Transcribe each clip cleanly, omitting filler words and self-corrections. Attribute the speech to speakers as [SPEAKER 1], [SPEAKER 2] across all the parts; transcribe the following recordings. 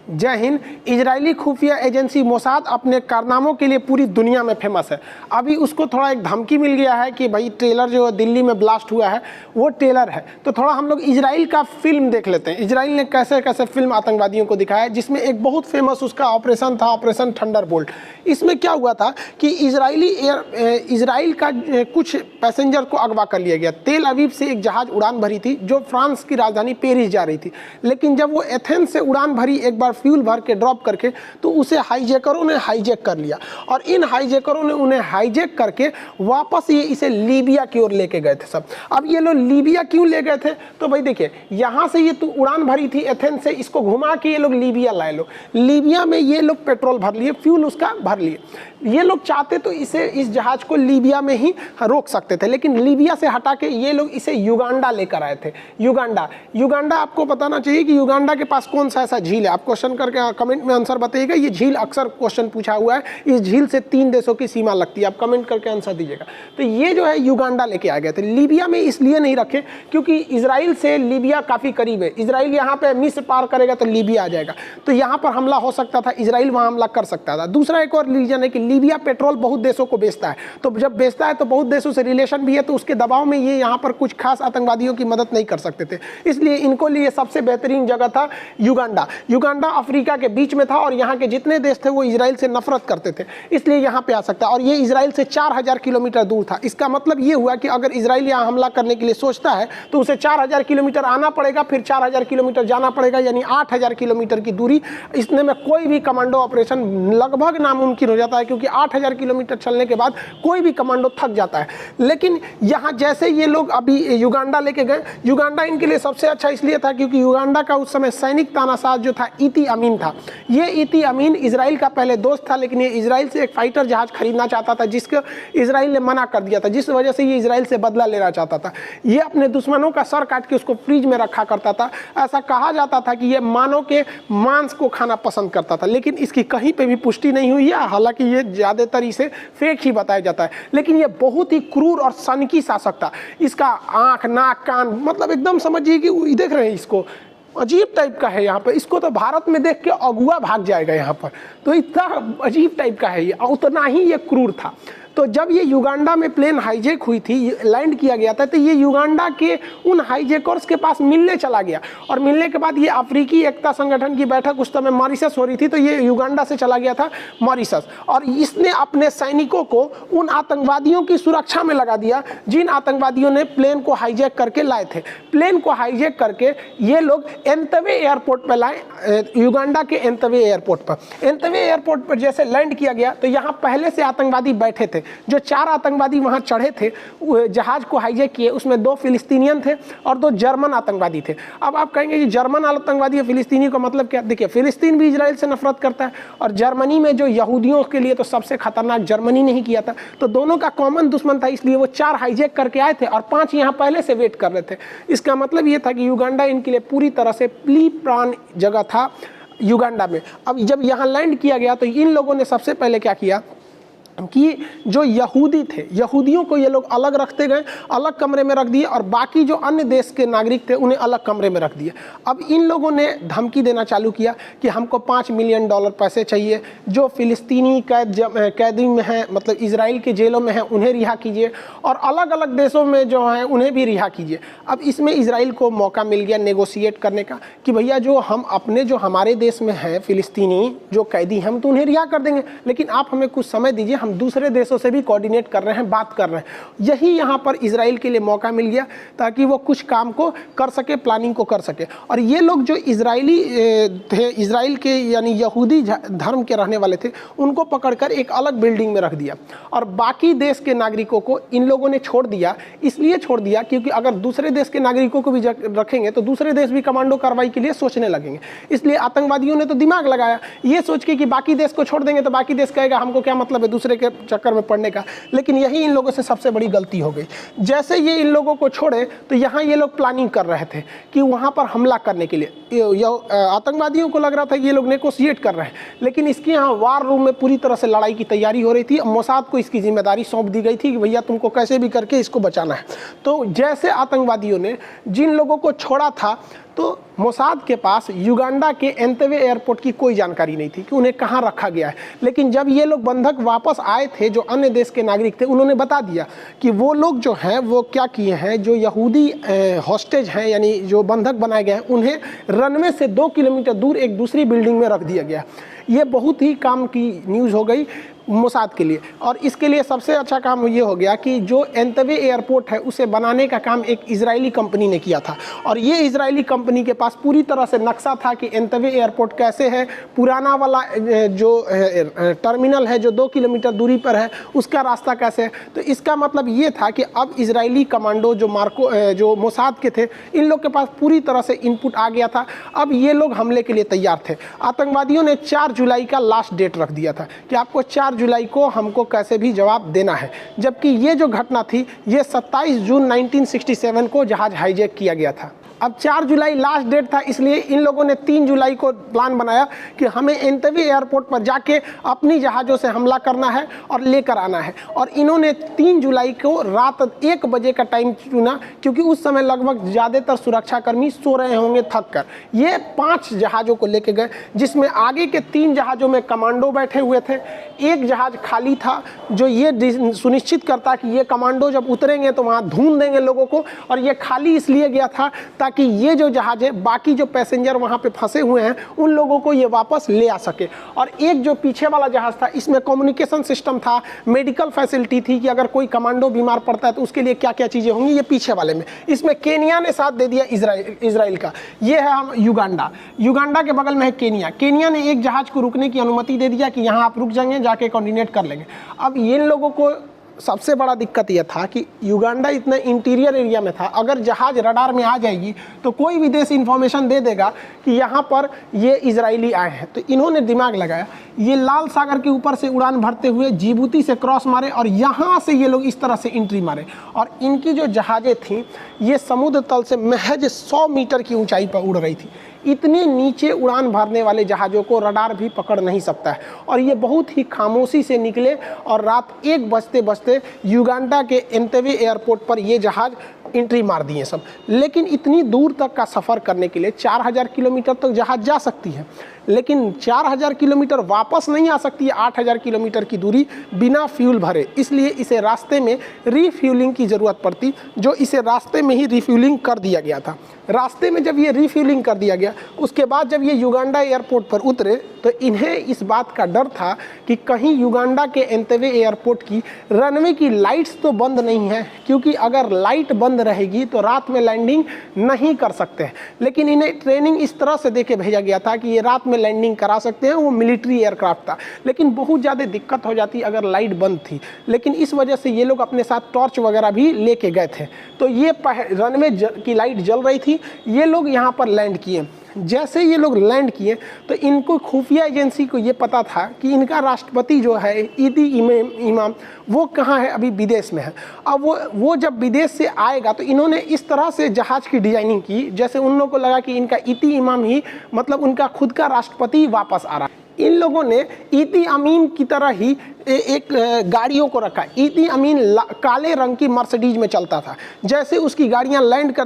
[SPEAKER 1] जय हिंद। इजरायली खुफिया agency Mossad अपने कारनामों के लिए पूरी दुनिया में फेमस है। अभी उसको थोड़ा एक धमकी मिल गया है कि भाई ट्रेलर जो दिल्ली में ब्लास्ट हुआ है वो ट्रेलर है। तो थोड़ा हम लोग इजराइल का फिल्म देख लेते हैं। इजराइल ने कैसे कैसे फिल्म आतंकवादियों को दिखाया है, जिसमें एक बहुत फेमस उसका ऑपरेशन था, ऑपरेशन थंडरबोल्ट। इसमें क्या हुआ था कि इजराइल का कुछ पैसेंजर को अगवा कर लिया गया। तेल अवीव से एक जहाज उड़ान भरी थी जो फ्रांस की राजधानी पेरिस जा रही थी, लेकिन जब वो एथेंस से उड़ान भरी, एक बार फ्यूल भर के ड्रॉप करके, तो उसे हाईजैकरों ने हाईजैक कर लिया और इन हाईजैकरों ने उन्हें हाईजैक करके वापस इसे लीबिया की ओर लेके गए थे सब। अब ये लोग लीबिया क्यों ले गए थे? तो भाई देखिए, यहाँ से ये तो उड़ान भरी थी एथेंस से, इसको घुमा के ये लोग लीबिया लाए। लोग लीबिया में ये लोग पेट्रोल भर लिए, फ्यूल उसका भर लिए। ये लोग चाहते तो इस जहाज को लीबिया में ही रोक सकते थे, लेकिन लीबिया से हटा के ये लोग इसे युगांडा लेकर आए थे। युगांडा आपको बताना चाहिए कि युगांडा के पास कौन सा ऐसा झील है। आप क्वेश्चन करके कमेंट में आंसर बताइएगा। ये झील अक्सर क्वेश्चन पूछा हुआ है। इस झील से 3 देशों की सीमा लगती है। आप कमेंट करके आंसर दीजिएगा। तो ये जो है युगांडा लेके आ गए थे। लीबिया में इसलिए नहीं रखे क्योंकि इजराइल से लीबिया काफ़ी करीब है। इजराइल यहाँ पे मिस्र पार करेगा तो लीबिया आ जाएगा, तो यहाँ पर हमला हो सकता था, इजराइल वहाँ हमला कर सकता था। दूसरा एक और रीजन है कि लीबिया पेट्रोल बहुत देशों को बेचता है, तो जब बेचता है तो बहुत देशों से रिलेशन भी है, तो उसके दबाव में ये यहाँ पर कुछ खास आतंकवादियों की मदद नहीं कर सकते थे। इसलिए इनको लिए सबसे बेहतरीन जगह था युगांडा अफ्रीका के बीच में था और यहाँ के जितने देश थे वो इजराइल से नफरत करते थे, इसलिए यहाँ पे आ सकता है। और ये इजराइल से 4000 किलोमीटर दूर था। इसका मतलब ये हुआ कि अगर इजराइल यहाँ हमला करने के लिए सोचता है तो उसे 4000 किलोमीटर आना पड़ेगा, फिर 4000 किलोमीटर जाना पड़ेगा, यानी 8000 किलोमीटर की दूरी। इसने में कोई भी कमांडो ऑपरेशन लगभग नामुमकिन हो जाता है, क्योंकि 8000 किलोमीटर चलने के बाद कोई भी कमांडो थक जाता है। लेकिन यहाँ जैसे ये लोग अभी युगांडा लेके गए, युगांडा इनके लिए सबसे अच्छा इसलिए था क्योंकि युगांडा का उस समय सैनिक तानाशाह जो था इती अमीन था। ये इती अमीन इजराइल का पहले दोस्त था, लेकिन ये इजराइल से एक फाइटर जहाज खरीदना चाहता था, जिसको इजराइल ने मना कर दिया था, जिस वजह से ये इजराइल से बदला लेना चाहता था। ये अपने दुश्मनों का सर काट के उसको फ्रीज में रखा करता था। ऐसा कहा जाता था कि ये मानव के मांस को खाना पसंद करता था, लेकिन इसकी कहीं पे भी पुष्टि नहीं हुई है। हालांकि ये ज़्यादातर इसे फेक ही बताया जाता है, लेकिन ये बहुत ही क्रूर और सनकी शासक था। इसका आँख, नाक, कान, मतलब एकदम समझिए कि देख रहे हैं इसको, अजीब टाइप का है। यहाँ पर इसको तो भारत में देख के अगुआ भाग जाएगा यहाँ पर, तो इतना अजीब टाइप का है ये, उतना ही ये क्रूर था। तो जब ये युगांडा में प्लेन हाईजैक हुई थी, लैंड किया गया था, तो ये युगांडा के उन हाईजैकर्स के पास मिलने चला गया और मिलने के बाद ये अफ्रीकी एकता संगठन की बैठक उस समय मॉरिशस हो रही थी, तो ये युगांडा से चला गया था मॉरिशस और इसने अपने सैनिकों को उन आतंकवादियों की सुरक्षा में लगा दिया जिन आतंकवादियों ने प्लेन को हाईजैक करके लाए थे। प्लेन को हाईजैक करके ये लोग एंतवे एयरपोर्ट पर लाए, युगांडा के एंतवे एयरपोर्ट पर। एंतवे एयरपोर्ट पर जैसे लैंड किया गया तो यहाँ पहले से आतंकवादी बैठे थे। जो 4 आतंकवादी वहां चढ़े थे, जहाज को हाईजैक किए, उसमें 2 फिलिस्तीनियन थे और 2 जर्मन आतंकवादी थे। अब आप कहेंगे कि जर्मन आतंकवादी या फिलिस्तीनी का मतलब क्या? देखिए, फिलिस्तीन भी इजराइल से नफरत करता है और जर्मनी में जो यहूदियों के लिए तो सबसे खतरनाक जर्मनी ने ही किया था, तो दोनों का कॉमन दुश्मन था, इसलिए वो 4 हाईजैक करके आए थे और 5 यहाँ पहले से वेट कर रहे थे। इसका मतलब ये था कि युगांडा इनके लिए पूरी तरह से प्री प्लान जगह था युगांडा में। अब जब यहाँ लैंड किया गया तो इन लोगों ने सबसे पहले क्या किया कि जो यहूदी थे, यहूदियों को ये लोग अलग रखते गए, अलग कमरे में रख दिए और बाकी जो अन्य देश के नागरिक थे उन्हें अलग कमरे में रख दिए। अब इन लोगों ने धमकी देना चालू किया कि हमको $5 मिलियन पैसे चाहिए, जो फिलिस्तीनी कैदी में हैं, मतलब इजराइल के जेलों में हैं, उन्हें रिहा कीजिए और अलग अलग देशों में जो हैं उन्हें भी रिहा कीजिए। अब इसमें इजराइल को मौका मिल गया नेगोशिएट करने का कि भैया जो हमारे देश में हैं फिलिस्तीनी जो कैदी हैं, हम तो उन्हें रिहा कर देंगे, लेकिन आप हमें कुछ समय दीजिए, हम दूसरे देशों से भी कोऑर्डिनेट कर रहे हैं, बात कर रहे हैं। यही यहाँ पर इजराइल के लिए मौका मिल गया ताकि वो कुछ काम को कर सके, प्लानिंग को कर सके। और ये लोग जो इजरायली थे, इजराइल के यानी यहूदी धर्म के रहने वाले थे, उनको पकड़कर एक अलग बिल्डिंग में रख दिया और बाकी देश के नागरिकों को इन लोगों ने छोड़ दिया। इसलिए छोड़ दिया क्योंकि अगर दूसरे देश के नागरिकों को भी रखेंगे तो दूसरे देश भी कमांडो कार्रवाई के लिए सोचने लगेंगे। इसलिए आतंकवादियों ने तो दिमाग लगाया ये सोच के कि बाकी देश को छोड़ देंगे तो बाकी देश कहेगा हमको क्या मतलब है दूसरे के चक्कर में पड़ने का। लेकिन यही इन लोगों से सबसे बड़ी गलती हो गई। जैसे ये इन लोगों को छोड़े तो यहाँ ये लोग प्लानिंग कर रहे थे कि वहाँ पर हमला करने के लिए। आतंकवादियों को लग रहा था कि ये लोग नेगोशिएट कर रहे हैं, लेकिन इसके यहाँ वार रूम में पूरी तरह से लड़ाई की तैयारी हो रही थी। मोसाद को इसकी जिम्मेदारी सौंप दी गई थी कि भैया तुमको कैसे भी करके इसको बचाना है। तो जैसे आतंकवादियों ने जिन लोगों को छोड़ा था तो मोसाद के पास युगांडा के एंतेवे एयरपोर्ट की कोई जानकारी नहीं थी कि उन्हें कहाँ रखा गया है। लेकिन जब ये लोग बंधक वापस आए थे, जो अन्य देश के नागरिक थे, उन्होंने बता दिया कि वो लोग जो हैं वो क्या किए हैं, जो यहूदी हॉस्टेज हैं यानी जो बंधक बनाए गए हैं, उन्हें रनवे से 2 किलोमीटर दूर एक दूसरी बिल्डिंग में रख दिया गया। ये बहुत ही काम की न्यूज़ हो गई मोसाद के लिए। और इसके लिए सबसे अच्छा काम ये हो गया कि जो एंतेवे एयरपोर्ट है उसे बनाने का काम एक इजरायली कंपनी ने किया था। और ये इजरायली कंपनी के पास पूरी तरह से नक्शा था कि एंतेवे एयरपोर्ट कैसे है, पुराना वाला जो टर्मिनल है जो 2 किलोमीटर दूरी पर है उसका रास्ता कैसे है। तो इसका मतलब ये था कि अब इजरायली कमांडो जो मोसाद के थे, इन लोग के पास पूरी तरह से इनपुट आ गया था। अब ये लोग हमले के लिए तैयार थे। आतंकवादियों ने 4 जुलाई का लास्ट डेट रख दिया था कि आपको 4 जुलाई को हमको कैसे भी जवाब देना है। जबकि ये जो घटना थी ये 27 जून 1967 को जहाज हाईजैक किया गया था। अब 4 जुलाई लास्ट डेट था, इसलिए इन लोगों ने 3 जुलाई को प्लान बनाया कि हमें एंतेवे एयरपोर्ट पर जाके अपनी जहाज़ों से हमला करना है और लेकर आना है। और इन्होंने 3 जुलाई को रात 1 बजे का टाइम चुना, क्योंकि उस समय लगभग ज़्यादातर सुरक्षाकर्मी सो रहे होंगे थक कर। ये 5 जहाज़ों को लेके गए, जिसमें आगे के 3 जहाज़ों में कमांडो बैठे हुए थे। एक जहाज़ खाली था जो ये सुनिश्चित करता कि ये कमांडो जब उतरेंगे तो वहाँ ढूंढ देंगे लोगों को। और ये खाली इसलिए गया था ताकि ये जो जहाज है, बाकी जो पैसेंजर वहाँ पे फंसे हुए हैं उन लोगों को ये वापस ले आ सके। और एक जो पीछे वाला जहाज था, इसमें कम्युनिकेशन सिस्टम था, मेडिकल फैसिलिटी थी कि अगर कोई कमांडो बीमार पड़ता है तो उसके लिए क्या क्या चीज़ें होंगी, ये पीछे वाले में। इसमें केनिया ने साथ दे दिया इजराइल का। ये है हम युगांडा के बगल में है केनिया ने एक जहाज को रुकने की अनुमति दे दिया कि यहाँ आप रुक जाएंगे, जाके कोऑर्डिनेट कर लेंगे। अब इन लोगों को सबसे बड़ा दिक्कत यह था कि युगांडा इतना इंटीरियर एरिया में था, अगर जहाज रडार में आ जाएगी तो कोई भी देश इंफॉर्मेशन दे देगा कि यहाँ पर ये इजरायली आए हैं। तो इन्होंने दिमाग लगाया, ये लाल सागर के ऊपर से उड़ान भरते हुए जिबूती से क्रॉस मारे और यहाँ से ये लोग इस तरह से एंट्री मारे। और इनकी जो जहाज़ें थीं ये समुद्र तल से महज 100 मीटर की ऊंचाई पर उड़ रही थी। इतने नीचे उड़ान भरने वाले जहाज़ों को रडार भी पकड़ नहीं सकता है। और ये बहुत ही खामोशी से निकले और रात 1 बजते युगांडा के एंतेवे एयरपोर्ट पर ये जहाज़ एंट्री मार दिए सब। लेकिन इतनी दूर तक का सफ़र करने के लिए 4000 किलोमीटर तक जहाज़ जा सकती है, लेकिन 4000 किलोमीटर वापस नहीं आ सकती है 8000 किलोमीटर की दूरी बिना फ्यूल भरे। इसलिए इसे रास्ते में रीफ्यूलिंग की ज़रूरत पड़ती, जो इसे रास्ते में ही रीफ्यूलिंग कर दिया गया था। रास्ते में जब ये रीफ्यूलिंग कर दिया गया, उसके बाद जब ये युगांडा एयरपोर्ट पर उतरे तो इन्हें इस बात का डर था कि कहीं युगांडा के एंतेवे एयरपोर्ट की रनवे की लाइट्स तो बंद नहीं है, क्योंकि अगर लाइट बंद रहेगी तो रात में लैंडिंग नहीं कर सकते हैं। लेकिन इन्हें ट्रेनिंग इस तरह से देके भेजा गया था कि ये रात में लैंडिंग करा सकते हैं, वो मिलिट्री एयरक्राफ्ट था। लेकिन बहुत ज़्यादा दिक्कत हो जाती अगर लाइट बंद थी। लेकिन इस वजह से ये लोग अपने साथ टॉर्च वगैरह भी लेके गए थे। तो ये रनवे की लाइट जल रही थी, ये लोग यहाँ पर लैंड किए। जैसे ये लोग लैंड किए तो इनको खुफिया एजेंसी को ये पता था कि इनका राष्ट्रपति जो है ईदी इमाम वो कहाँ है, अभी विदेश में है। अब वो जब विदेश से आएगा तो इन्होंने इस तरह से जहाज़ की डिजाइनिंग की जैसे उन लोगों को लगा कि इनका ईदी इमाम ही मतलब उनका खुद का राष्ट्रपति वापस आ रहा है। इन लोगों ने ईदी अमीन की तरह ही एक गाड़ियों को रखा। ईदी अमीन काले रंग की मर्सिडीज में चलता था। जैसे उसकी गाड़ियां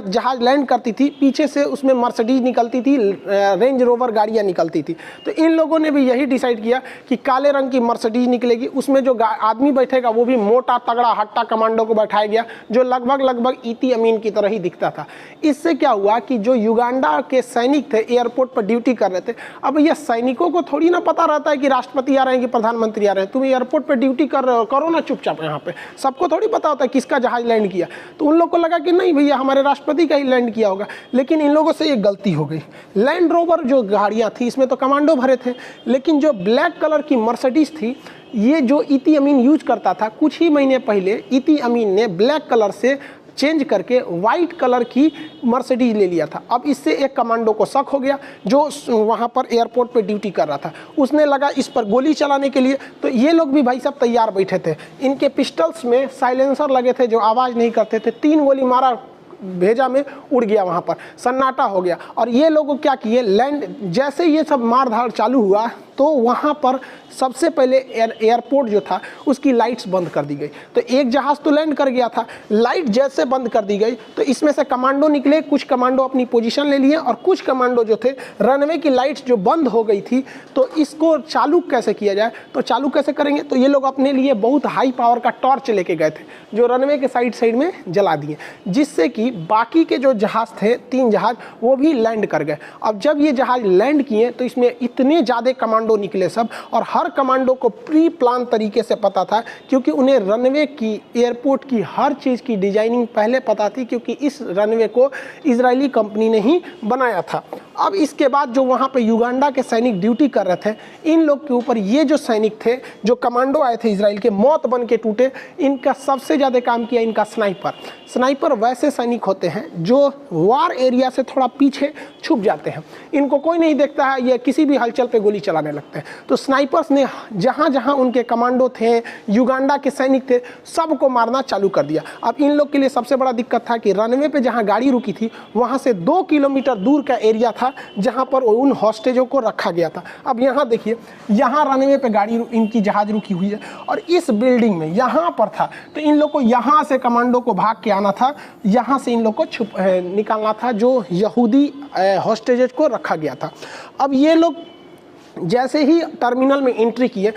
[SPEAKER 1] जहाज लैंड करती थी, पीछे से उसमें मर्सिडीज निकलती थी, रेंज रोवर गाड़ियां निकलती थी। तो इन लोगों ने भी यही डिसाइड किया कि काले रंग की मर्सिडीज निकलेगी, उसमें जो आदमी बैठेगा वो भी मोटा तगड़ा हट्टा कमांडो को बैठाया गया, जो लगभग ईदी अमीन की तरह ही दिखता था। इससे क्या हुआ कि जो युगांडा के सैनिक थे एयरपोर्ट पर ड्यूटी कर रहे थे, अब ये सैनिकों को थोड़ी ना पता रहता है कि राष्ट्रपति आ रहे हैं कि प्रधानमंत्री आ रहे हैं। तुम एयरपोर्ट पे ड्यूटी कर रहे हो, करो ना चुपचाप। यहाँ पे सबको थोड़ी पता होता है किसका जहाज लैंड किया। तो उन लोग को लगा कि नहीं भैया हमारे राष्ट्रपति का ही लैंड किया होगा। लेकिन इन लोगों से एक गलती हो गई। लैंड रोवर जो गाड़ियाँ थी इसमें तो कमांडो भरे थे, लेकिन जो ब्लैक कलर की मर्सिडीज थी ये जो ईदी अमीन यूज करता था, कुछ ही महीने पहले ईदी अमीन ने ब्लैक कलर से चेंज करके वाइट कलर की मर्सिडीज ले लिया था। अब इससे एक कमांडो को शक हो गया जो वहाँ पर एयरपोर्ट पे ड्यूटी कर रहा था। उसने लगा इस पर गोली चलाने के लिए। तो ये लोग भी भाई साहब तैयार बैठे थे। इनके पिस्टल्स में साइलेंसर लगे थे जो आवाज़ नहीं करते थे। 3 गोली मारा, भेजा में उड़ गया, वहाँ पर सन्नाटा हो गया। और ये लोग क्या किए, लैंड जैसे ये सब मार धाड़ चालू हुआ तो वहाँ पर सबसे पहले एयरपोर्ट जो था उसकी लाइट्स बंद कर दी गई। तो एक जहाज़ तो लैंड कर गया था, लाइट जैसे बंद कर दी गई तो इसमें से कमांडो निकले, कुछ कमांडो अपनी पोजीशन ले लिए और कुछ कमांडो जो थे रनवे की लाइट्स जो बंद हो गई थी तो इसको चालू कैसे किया जाए, तो चालू कैसे करेंगे, तो ये लोग अपने लिए बहुत हाई पावर का टॉर्च लेके गए थे जो रनवे के साइड में जला दिए, जिससे कि बाकी के जो जहाज़ थे 3 जहाज़ वो भी लैंड कर गए। अब जब ये जहाज़ लैंड किए तो इसमें इतने ज़्यादा कमांडो निकले सब, और हर कमांडो को प्री प्लान तरीके से पता था क्योंकि उन्हें रनवे की, एयरपोर्ट की हर चीज़ की डिजाइनिंग पहले पता थी क्योंकि इस रनवे को इजरायली कंपनी ने ही बनाया था। अब इसके बाद जो वहाँ पे युगांडा के सैनिक ड्यूटी कर रहे थे, इन लोग के ऊपर ये जो सैनिक थे, जो कमांडो आए थे इजराइल के, मौत बन के टूटे। इनका सबसे ज़्यादा काम किया इनका स्नाइपर वैसे सैनिक होते हैं जो वार एरिया से थोड़ा पीछे छुप जाते हैं, इनको कोई नहीं देखता है, ये किसी भी हलचल पे गोली चलाने लगते हैं। तो स्नाइपर्स ने जहाँ जहाँ उनके कमांडो थे, युगांडा के सैनिक थे, सबको मारना चालू कर दिया। अब इन लोग के लिए सबसे बड़ा दिक्कत था कि रनवे पे जहाँ गाड़ी रुकी थी वहाँ से 2 किलोमीटर दूर का एरिया था जहाँ पर उन हॉस्टेजों को रखा गया था। अब यहाँ देखिए, यहाँ रनवे पे गाड़ी इनकी जहाज़ रुकी हुई है और इस बिल्डिंग में यहाँ पर था, तो इन लोग को यहाँ से कमांडो को भाग के आना था, यहाँ से इन लोग को निकालना था जो यहूदी हॉस्टेजेस को रखा गया था। अब ये लोग जैसे ही टर्मिनल में एंट्री किए,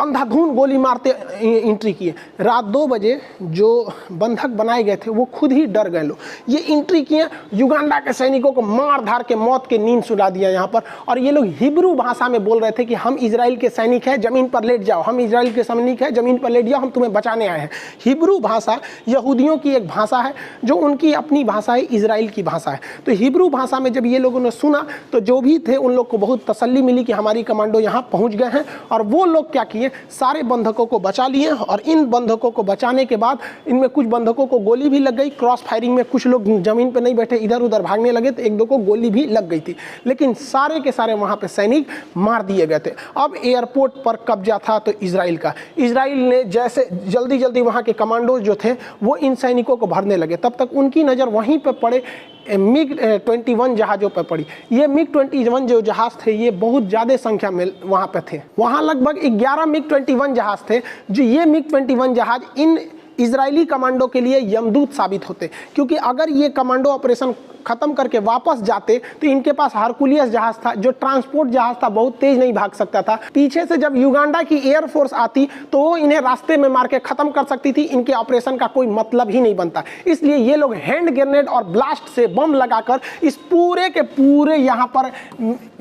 [SPEAKER 1] अंधाधुंध गोली मारते एंट्री किए। रात 2 बजे जो बंधक बनाए गए थे वो खुद ही डर गए लोग, ये एंट्री किए, युगांडा के सैनिकों को मार धार के मौत के नींद सुला दिया यहाँ पर। और ये लोग हिब्रू भाषा में बोल रहे थे कि हम इजराइल के सैनिक हैं, ज़मीन पर लेट जाओ, हम इजराइल के सैनिक हैं, ज़मीन पर लेट जाओ, हम तुम्हें बचाने आए हैं। हिब्रू भाषा यहूदियों की एक भाषा है जो उनकी अपनी भाषा है, इजराइल की भाषा है। तो हिब्रू भाषा में जब ये लोगों ने सुना तो जो भी थे उन लोग को बहुत तसल्ली मिली कि हमारी कमांडो यहाँ पहुँच गए हैं। और वो लोग क्या किए, सारे बंधकों को बचा लिए, और इन बंधकों को बचाने के बाद इनमें कुछ बंधकों को गोली भी लग गई। क्रॉस फायरिंग में कुछ लोग ज़मीन पर नहीं बैठे, इधर उधर भागने लगे तो 1-2 को गोली भी लग गई थी, लेकिन सारे के सारे वहाँ पे सैनिक मार दिए गए थे। अब एयरपोर्ट पर कब्जा था तो इजराइल का, इजराइल ने जैसे जल्दी जल्दी वहाँ के कमांडोज जो थे वो इन सैनिकों को भरने लगे, तब तक उनकी नज़र वहीं पर पड़े MiG-21 जहाज़ों पर पड़ी। ये MiG-21 जो जहाज़ थे ये बहुत ज़्यादा संख्या में वहाँ पे थे, वहाँ लगभग 11 MiG-21 जहाज़ थे। जो ये MiG-21 जहाज़ इन इजरायली कमांडो के लिए यमदूत साबित होते, क्योंकि अगर ये कमांडो ऑपरेशन खत्म करके वापस जाते तो इनके पास हरकुलियस जहाज था जो ट्रांसपोर्ट जहाज था, बहुत तेज नहीं भाग सकता था। पीछे से जब युगांडा की एयरफोर्स आती तो वो इन्हें रास्ते में मार के खत्म कर सकती थी, इनके ऑपरेशन का कोई मतलब ही नहीं बनता। इसलिए ये लोग हैंड ग्रेनेड और ब्लास्ट से बम लगाकर इस पूरे के पूरे यहाँ पर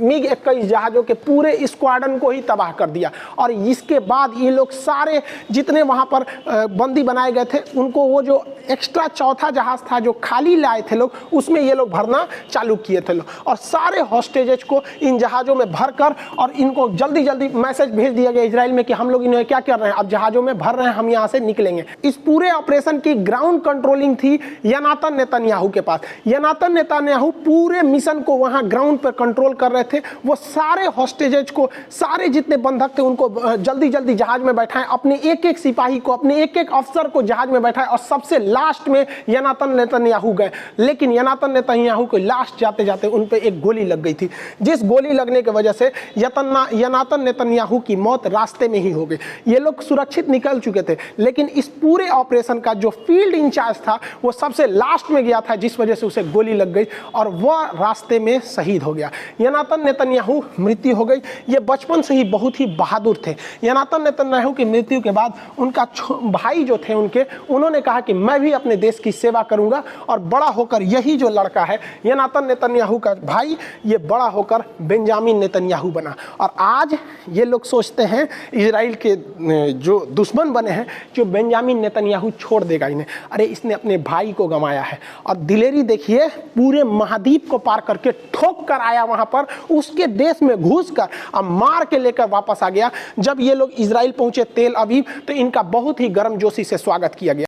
[SPEAKER 1] MiG-21 जहाज़ों के पूरे स्क्वाड्रन को ही तबाह कर दिया। और इसके बाद ये लोग सारे जितने वहाँ पर बंदी बनाए गए थे उनको वो जो एक्स्ट्रा चौथा जहाज़ था जो खाली लाए थे लोग, उसमें ये लोग भरना चालू किए थे लोग, और सारे हॉस्टेजेस को इन जहाज़ों में भरकर और इनको जल्दी जल्दी मैसेज भेज दिया गया इजराइल में कि हम लोग इन्हें क्या कर रहे हैं, अब जहाज़ों में भर रहे हैं, हम यहाँ से निकलेंगे। इस पूरे ऑपरेशन की ग्राउंड कंट्रोलिंग थी योनातान नेतन्याहू के पास। योनातान नेतन्याहू पूरे मिशन को वहाँ ग्राउंड पर कंट्रोल कर रहे थे। वो सारे हॉस्टेजेस को, सारे जितने बंधक थे उनको जल्दी जल्दी जहाज में बैठाएं, अपने एक एक सिपाही को, अपने एक एक अफसर को जहाज में बैठाएं, और सबसे लास्ट में योनातान नेतन्याहू गए। लेकिन योनातान नेतन्याहू को लास्ट जाते जाते उन पे एक गोली लग गई थी, जिस गोली लगने की वजह से योनातान नेतन्याहू की मौत रास्ते में ही हो गई। ये लोग सुरक्षित निकल चुके थे, लेकिन इस पूरे ऑपरेशन का जो फील्ड इंचार्ज था वो सबसे लास्ट में गया था, जिस वजह से उसे गोली लग गई और वह रास्ते में शहीद हो गया। योनातान नेतन्याहू मृत्यु हो गई। ये बचपन से ही बहुत ही बहादुर थे। योनातान नेतन्याहू की मृत्यु के बाद उनका भाई जो थे उन्होंने कहा कि मैं भी अपने देश की सेवा करूंगा, और बड़ा होकर यही जो लड़का है योनातान नेतन्याहू का भाई, ये बड़ा होकर बेंजामिन नेतन्याहू बना। और आज ये लोग सोचते हैं इजराइल के जो दुश्मन बने हैं, जो बेंजामिन नेतन्याहू छोड़ देगा इन्हें। अरे इसने अपने भाई को गंवाया है, और दिलेरी देखिए पूरे महाद्वीप को पार करके ठोक कर आया वहां पर, उसके देश में घुस कर और मार के लेकर वापस आ गया। जब ये लोग इजराइल पहुंचे तेल अवीव, तो इनका बहुत ही गर्मजोशी से स्वागत किया गया।